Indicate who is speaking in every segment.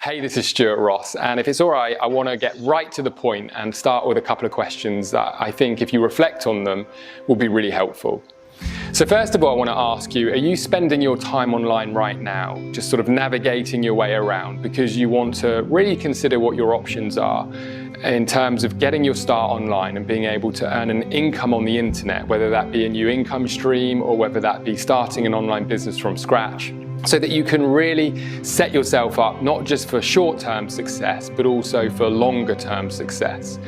Speaker 1: Hey, this is Stuart Ross, and if it's all right, I want to get right to the point and start with a couple of questions that I think, if you reflect on them, will be really helpful. So first of all, I want to ask you, are you spending your time online right now, just sort of navigating your way around because you want to really consider what your options are in terms of getting your start online and being able to earn an income on the internet, whether that be a new income stream or whether that be starting an online business from scratch, so that you can really set yourself up not just for short-term success, but also for longer-term success.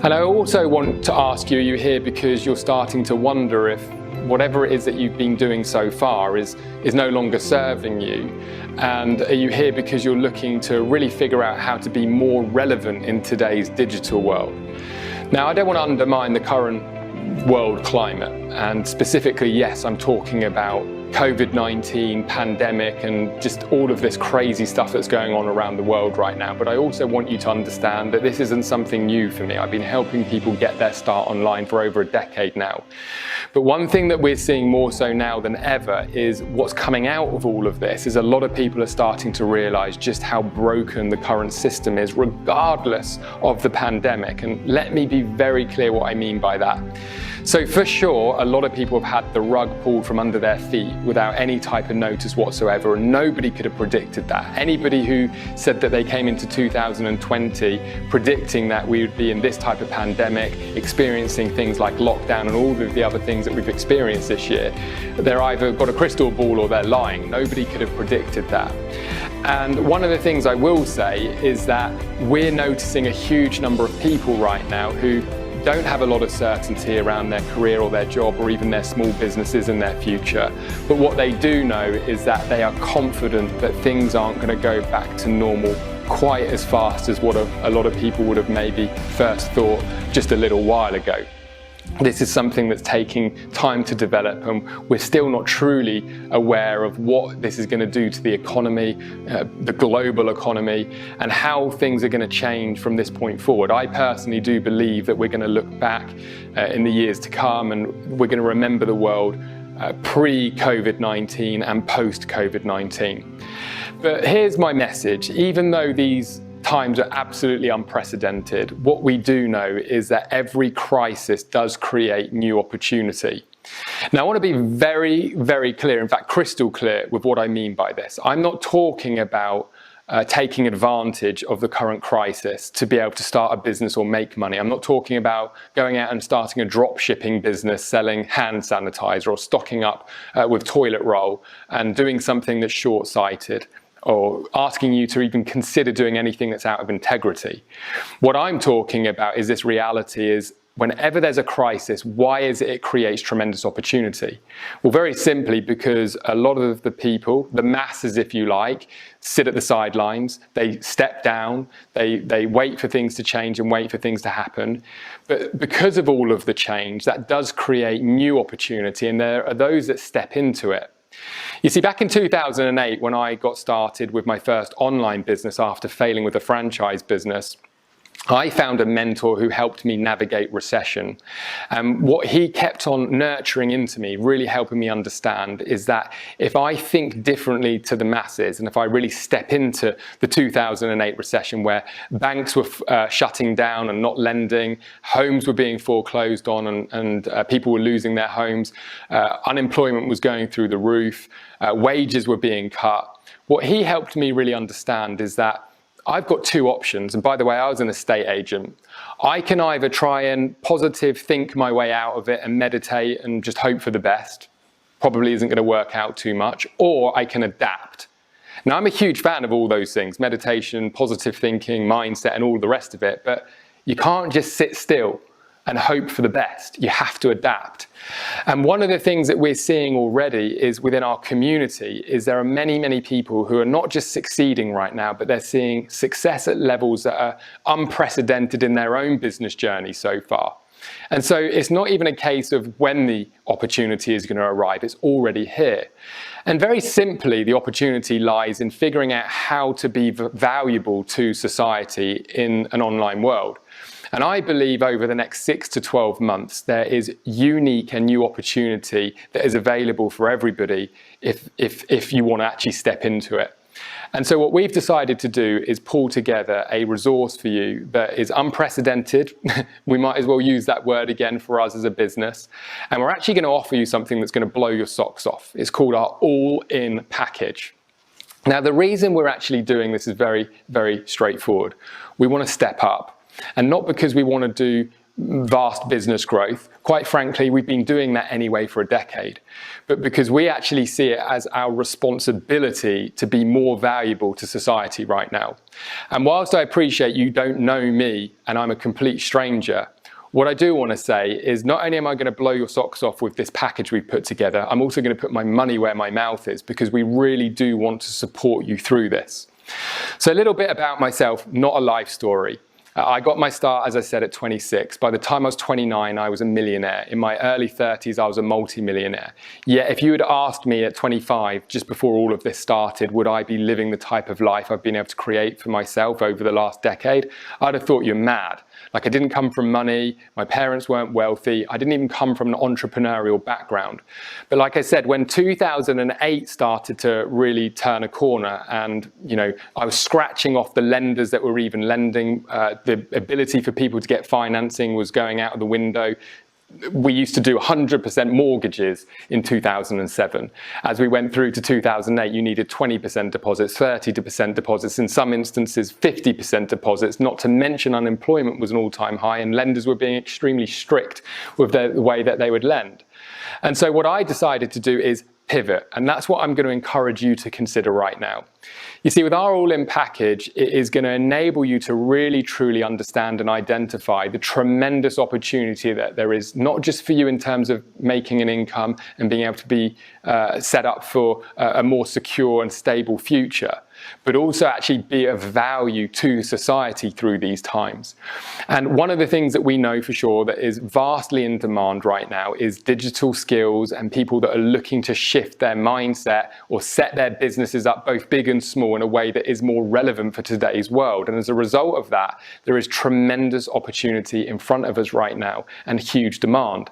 Speaker 1: And I also want to ask you, are you here because you're starting to wonder if whatever it is that you've been doing so far is no longer serving you? And are you here because you're looking to really figure out how to be more relevant in today's digital world? Now, I don't want to undermine the current world climate, and specifically, yes, I'm talking about COVID-19 pandemic and just all of this crazy stuff that's going on around the world right now. But I also want you to understand that this isn't something new for me. I've been helping people get their start online for over a decade now. But one thing that we're seeing more so now than ever is what's coming out of all of this is a lot of people are starting to realize just how broken the current system is, regardless of the pandemic. And let me be very clear what I mean by that. So for sure, a lot of people have had the rug pulled from under their feet without any type of notice whatsoever, and nobody could have predicted that. Anybody who said that they came into 2020 predicting that we would be in this type of pandemic, experiencing things like lockdown and all of the other things that we've experienced this year, they're either got a crystal ball or they're lying. Nobody could have predicted that. And one of the things I will say is that we're noticing a huge number of people right now who don't have a lot of certainty around their career or their job or even their small businesses and their future. But what they do know is that they are confident that things aren't going to go back to normal quite as fast as what a lot of people would have maybe first thought just a little while ago. This is something that's taking time to develop, and we're still not truly aware of what this is going to do to the economy, the global economy, and how things are going to change from this point forward. I personally do believe that we're going to look back in the years to come, and we're going to remember the world pre-COVID-19 and post-COVID-19. But here's my message. Even though these times are absolutely unprecedented, what we do know is that every crisis does create new opportunity. Now, I want to be very, very clear, in fact, crystal clear with what I mean by this. I'm not talking about taking advantage of the current crisis to be able to start a business or make money. I'm not talking about going out and starting a drop shipping business selling hand sanitizer or stocking up with toilet roll and doing something that's short-sighted, or asking you to even consider doing anything that's out of integrity. What I'm talking about is this reality is whenever there's a crisis, why is it creates tremendous opportunity? Well, very simply because a lot of the people, the masses if you like, sit at the sidelines, they step down, they wait for things to change and wait for things to happen. But because of all of the change, that does create new opportunity, and there are those that step into it. You see, back in 2008, when I got started with my first online business after failing with a franchise business, I found a mentor who helped me navigate recession. And what he kept on nurturing into me, really helping me understand, is that if I think differently to the masses, and if I really step into the 2008 recession where banks were shutting down and not lending, homes were being foreclosed on, and people were losing their homes, unemployment was going through the roof, wages were being cut. What he helped me really understand is that I've got two options, and by the way, I was an estate agent. I can either try and positive think my way out of it and meditate and just hope for the best, probably isn't going to work out too much, or I can adapt. Now, I'm a huge fan of all those things, meditation, positive thinking, mindset, and all the rest of it, but you can't just sit still and hope for the best. You have to adapt. And one of the things that we're seeing already is within our community is there are many, many people who are not just succeeding right now, but they're seeing success at levels that are unprecedented in their own business journey so far. And so it's not even a case of when the opportunity is going to arrive, it's already here. And very simply, the opportunity lies in figuring out how to be valuable to society in an online world. And I believe over the next 6 to 12 months, there is unique and new opportunity that is available for everybody if you want to actually step into it. And so what we've decided to do is pull together a resource for you that is unprecedented. We might as well use that word again for us as a business. And we're actually going to offer you something that's going to blow your socks off. It's called our all-in package. Now, the reason we're actually doing this is very, very straightforward. We want to step up, and not because we want to do vast business growth. Quite frankly, we've been doing that anyway for a decade, but because we actually see it as our responsibility to be more valuable to society right now. And whilst I appreciate you don't know me and I'm a complete stranger, what I do want to say is not only am I going to blow your socks off with this package we've put together, I'm also going to put my money where my mouth is, because we really do want to support you through this. So a little bit about myself, not a life story. I got my start, as I said, at 26. By the time I was 29, I was a millionaire. In my early 30s, I was a multi-millionaire. Yet if you had asked me at 25, just before all of this started, would I be living the type of life I've been able to create for myself over the last decade, I'd have thought you're mad. Like, I didn't come from money, my parents weren't wealthy, I didn't even come from an entrepreneurial background. But like I said, when 2008 started to really turn a corner, and I was scratching off the lenders that were even lending, the ability for people to get financing was going out of the window. We used to do 100% mortgages in 2007. As we went through to 2008, you needed 20% deposits, 30% deposits, in some instances 50% deposits, not to mention unemployment was an all-time high, and lenders were being extremely strict with the way that they would lend. And so what I decided to do is pivot, and that's what I'm going to encourage you to consider right now. You see, with our all-in package, it is going to enable you to really truly understand and identify the tremendous opportunity that there is, not just for you in terms of making an income and being able to be set up for a more secure and stable future, but also actually be of value to society through these times. And one of the things that we know for sure that is vastly in demand right now is digital skills and people that are looking to shift their mindset or set their businesses up, both big and small, in a way that is more relevant for today's world. And as a result of that, there is tremendous opportunity in front of us right now and huge demand.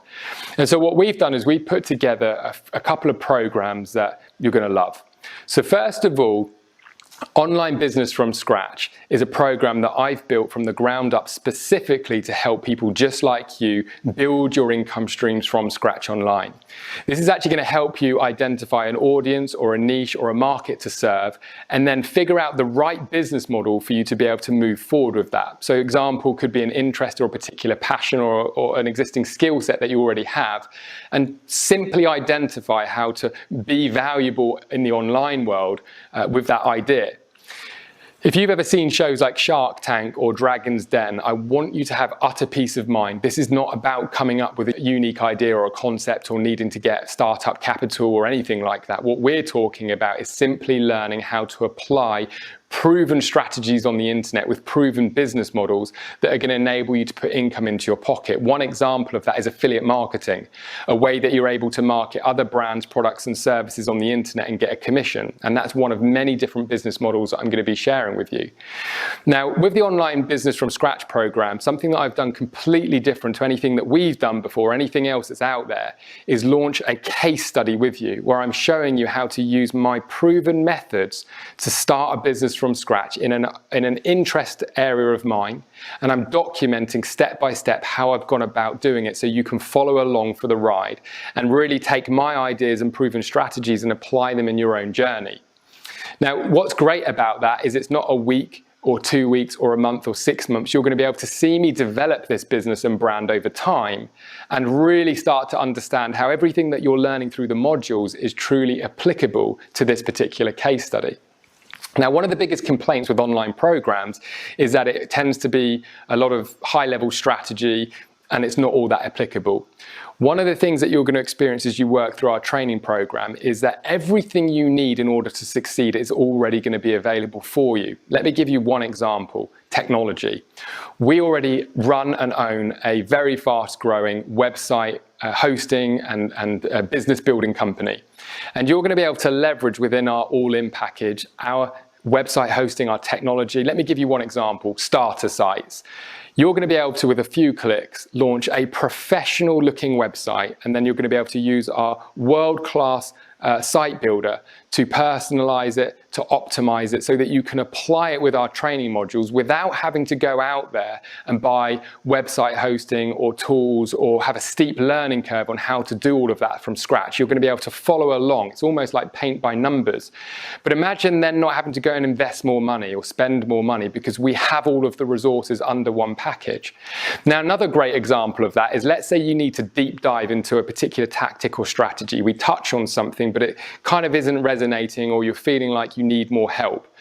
Speaker 1: And so what we've done is we've put together a couple of programs that you're going to love. So first of all, Online Business from Scratch is a program that I've built from the ground up specifically to help people just like you build your income streams from scratch online. This is actually going to help you identify an audience or a niche or a market to serve, and then figure out the right business model for you to be able to move forward with that. So example could be an interest or a particular passion or an existing skill set that you already have, and simply identify how to be valuable in the online world with that idea. If you've ever seen shows like Shark Tank or Dragon's Den, I want you to have utter peace of mind. This is not about coming up with a unique idea or a concept or needing to get startup capital or anything like that. What we're talking about is simply learning how to apply proven strategies on the internet with proven business models that are going to enable you to put income into your pocket. One example of that is affiliate marketing, a way that you're able to market other brands, products and services on the internet and get a commission. And that's one of many different business models that I'm going to be sharing with you. Now, with the Online Business from Scratch program, something that I've done completely different to anything that we've done before, anything else that's out there, is launch a case study with you where I'm showing you how to use my proven methods to start a business from scratch in an interest area of mine, and I'm documenting step by step how I've gone about doing it so you can follow along for the ride and really take my ideas and proven strategies and apply them in your own journey. Now, what's great about that is it's not a week or 2 weeks or a month or 6 months. You're going to be able to see me develop this business and brand over time and really start to understand how everything that you're learning through the modules is truly applicable to this particular case study. Now, one of the biggest complaints with online programs is that it tends to be a lot of high-level strategy and it's not all that applicable. One of the things that you're going to experience as you work through our training program is that everything you need in order to succeed is already going to be available for you. Let me give you one example: technology. We already run and own a very fast-growing website hosting and business building company. And you're going to be able to leverage within our all-in package our website hosting, our technology. Let me give you one example: starter sites. You're going to be able to, with a few clicks, launch a professional looking website, and then you're going to be able to use our world-class site builder to personalize it, to optimize it so that you can apply it with our training modules without having to go out there and buy website hosting or tools or have a steep learning curve on how to do all of that from scratch. You're going to be able to follow along. It's almost like paint by numbers. But imagine then not having to go and invest more money or spend more money because we have all of the resources under one package. Now, another great example of that is, let's say you need to deep dive into a particular tactic or strategy. We touch on something, but it kind of isn't resonating, or you're feeling like you need more help.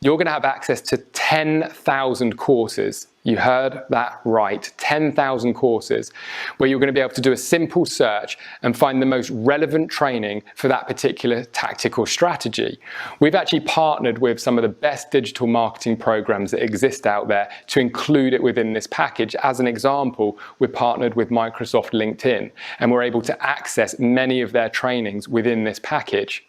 Speaker 1: You're going to have access to 10,000 courses. You heard that right, 10,000 courses, where you're going to be able to do a simple search and find the most relevant training for that particular tactic or strategy. We've actually partnered with some of the best digital marketing programs that exist out there to include it within this package. As an example, we're partnered with Microsoft LinkedIn, and we're able to access many of their trainings within this package.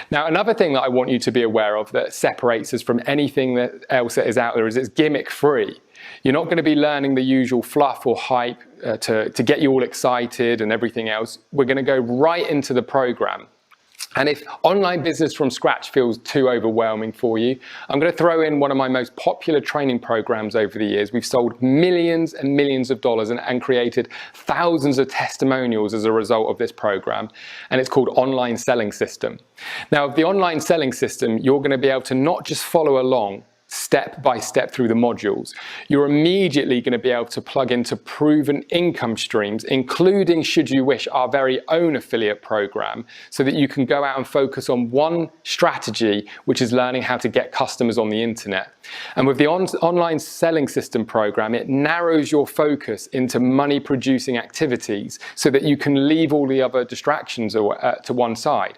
Speaker 1: Now, another thing that I want you to be aware of that separates us from anything else that is out there is it's gimmick free. You're not going to be learning the usual fluff or hype to get you all excited and everything else. We're going to go right into the program. And if online business from scratch feels too overwhelming for you, I'm going to throw in one of my most popular training programs over the years. We've sold millions and millions of dollars and created thousands of testimonials as a result of this program. And it's called Online Selling System. Now, with the Online Selling System, you're going to be able to not just follow along step by step through the modules. You're immediately going to be able to plug into proven income streams, including, should you wish, our very own affiliate program, so that you can go out and focus on one strategy, which is learning how to get customers on the internet. And with the Online Selling System program, it narrows your focus into money producing activities so that you can leave all the other distractions to one side.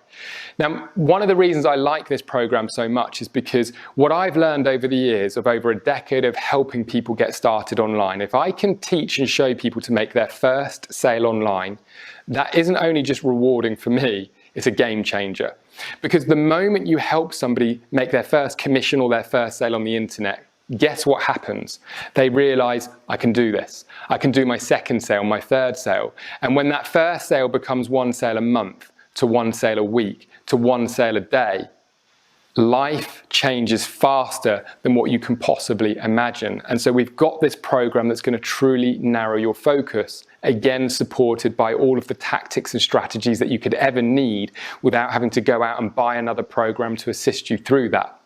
Speaker 1: Now, one of the reasons I like this program so much is because what I've learned over the years of over a decade of helping people get started online, if I can teach and show people to make their first sale online, that isn't only just rewarding for me, it's a game changer. Because the moment you help somebody make their first commission or their first sale on the internet, guess what happens? They realize, I can do this. I can do my second sale, my third sale. And when that first sale becomes one sale a month, to one sale a week, to one sale a day, life changes faster than what you can possibly imagine. And so we've got this program that's going to truly narrow your focus, again supported by all of the tactics and strategies that you could ever need without having to go out and buy another program to assist you through that.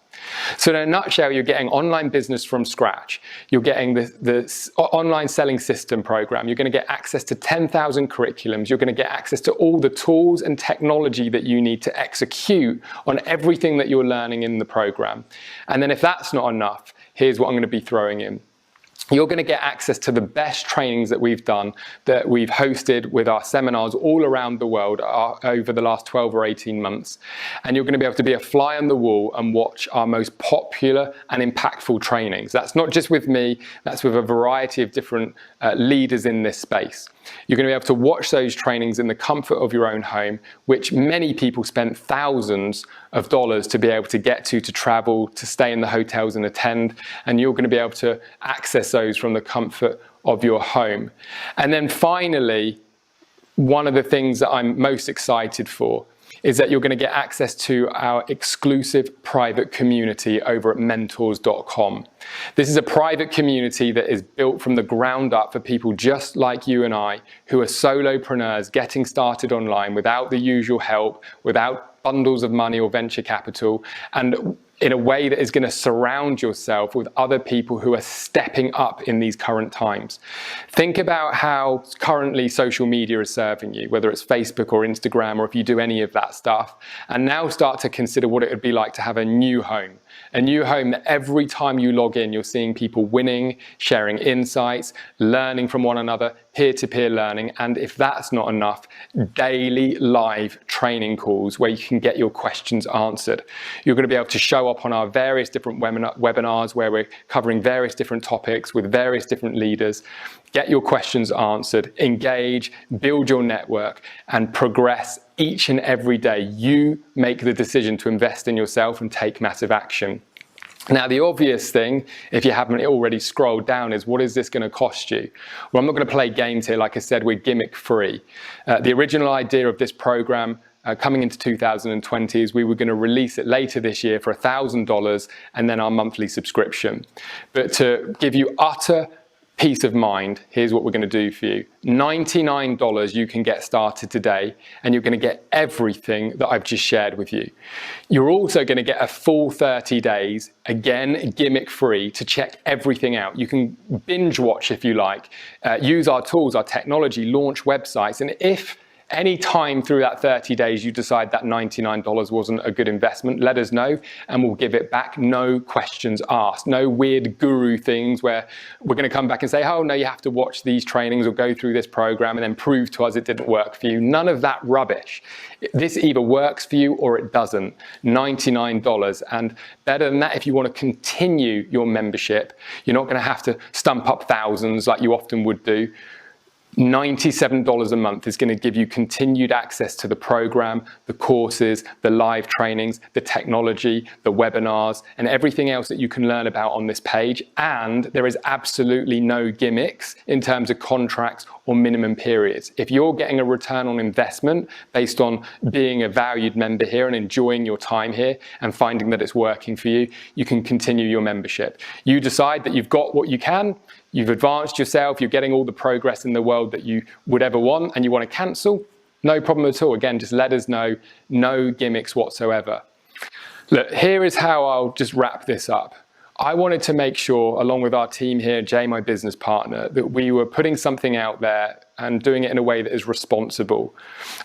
Speaker 1: So in a nutshell, you're getting online business from scratch. You're getting the Online Selling System program. You're going to get access to 10,000 curriculums. You're going to get access to all the tools and technology that you need to execute on everything that you're learning in the program. And then if that's not enough, here's what I'm going to be throwing in. You're going to get access to the best trainings that we've done, that we've hosted with our seminars all around the world over the last 12 or 18 months. And you're going to be able to be a fly on the wall and watch our most popular and impactful trainings. That's not just with me, that's with a variety of different leaders in this space. You're going to be able to watch those trainings in the comfort of your own home, which many people spent thousands of dollars to be able to get to travel, to stay in the hotels and attend. And you're going to be able to access those from the comfort of your home. And then finally, one of the things that I'm most excited for is that you're going to get access to our exclusive private community over at mentors.com. This is a private community that is built from the ground up for people just like you and I, who are solopreneurs getting started online without the usual help, without bundles of money or venture capital, and in a way that is going to surround yourself with other people who are stepping up in these current times. Think about how currently social media is serving you, whether it's Facebook or Instagram, or if you do any of that stuff, and now start to consider what it would be like to have a new home that every time you log in, you're seeing people winning, sharing insights, learning from one another, peer-to-peer learning, and if that's not enough, daily live training calls where you can get your questions answered. You're going to be able to show up on our various different webinars where we're covering various different topics with various different leaders, get your questions answered, engage, build your network, and progress each and every day. You make the decision to invest in yourself and take massive action. Now, the obvious thing, if you haven't already scrolled down, is what is this going to cost you? Well, I'm not going to play games here. Like I said, we're gimmick free. The original idea of this program coming into 2020 is we were going to release it later this year for $1,000 and then our monthly subscription. But to give you utter peace of mind, here's what we're going to do for you. $99 you can get started today, and you're going to get everything that I've just shared with you. You're also going to get a full 30 days, again, gimmick free, to check everything out. You can binge watch if you like, use our tools, our technology, launch websites, and if any time through that 30 days you decide that $99 wasn't a good investment, let us know and we'll give it back. No questions asked. No weird guru things where we're going to come back and say, oh no, you have to watch these trainings or go through this program and then prove to us it didn't work for you. None of that rubbish. This either works for you or it doesn't. $99. And better than that, if you want to continue your membership, you're not going to have to stump up thousands like you often would do. $97 a month is going to give you continued access to the program, the courses, the live trainings, the technology, the webinars, and everything else that you can learn about on this page. And there is absolutely no gimmicks in terms of contracts or minimum periods. If you're getting a return on investment based on being a valued member here and enjoying your time here and finding that it's working for you, you can continue your membership. You decide that you've got what you can, you've advanced yourself, you're getting all the progress in the world that you would ever want, and you want to cancel, no problem at all. Again, just let us know, no gimmicks whatsoever. Look, here is how I'll just wrap this up. I wanted to make sure, along with our team here, Jay, my business partner, that we were putting something out there and doing it in a way that is responsible.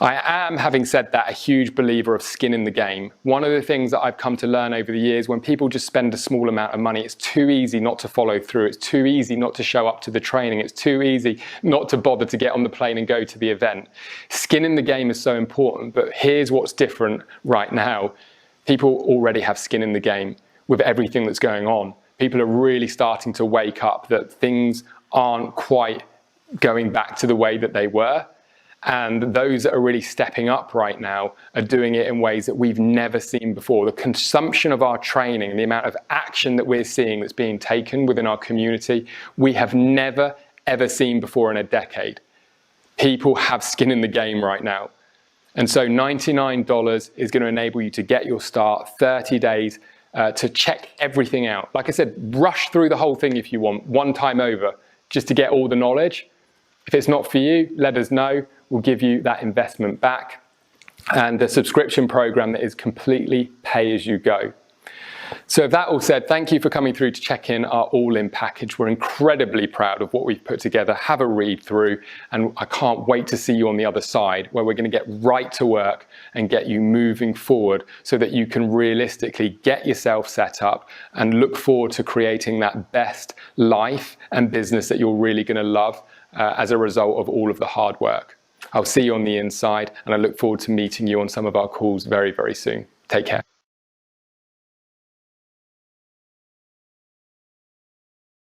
Speaker 1: I am, having said that, a huge believer of skin in the game. One of the things that I've come to learn over the years, when people just spend a small amount of money, it's too easy not to follow through. It's too easy not to show up to the training. It's too easy not to bother to get on the plane and go to the event. Skin in the game is so important, but here's what's different right now. People already have skin in the game with everything that's going on. People are really starting to wake up that things aren't quite going back to the way that they were. And those that are really stepping up right now are doing it in ways that we've never seen before. The consumption of our training and the amount of action that we're seeing that's being taken within our community, we have never, ever seen before in a decade. People have skin in the game right now. And so $99 is going to enable you to get your start, 30 days, to check everything out. Like I said, rush through the whole thing if you want, one time over, just to get all the knowledge. If it's not for you, let us know. We'll give you that investment back. And a subscription program that is completely pay as you go. So with that all said, thank you for coming through to check in our all-in package. We're incredibly proud of what we've put together. Have a read through, and I can't wait to see you on the other side, where we're going to get right to work and get you moving forward so that you can realistically get yourself set up and look forward to creating that best life and business that you're really going to love as a result of all of the hard work. I'll see you on the inside, and I look forward to meeting you on some of our calls very, very soon. Take care.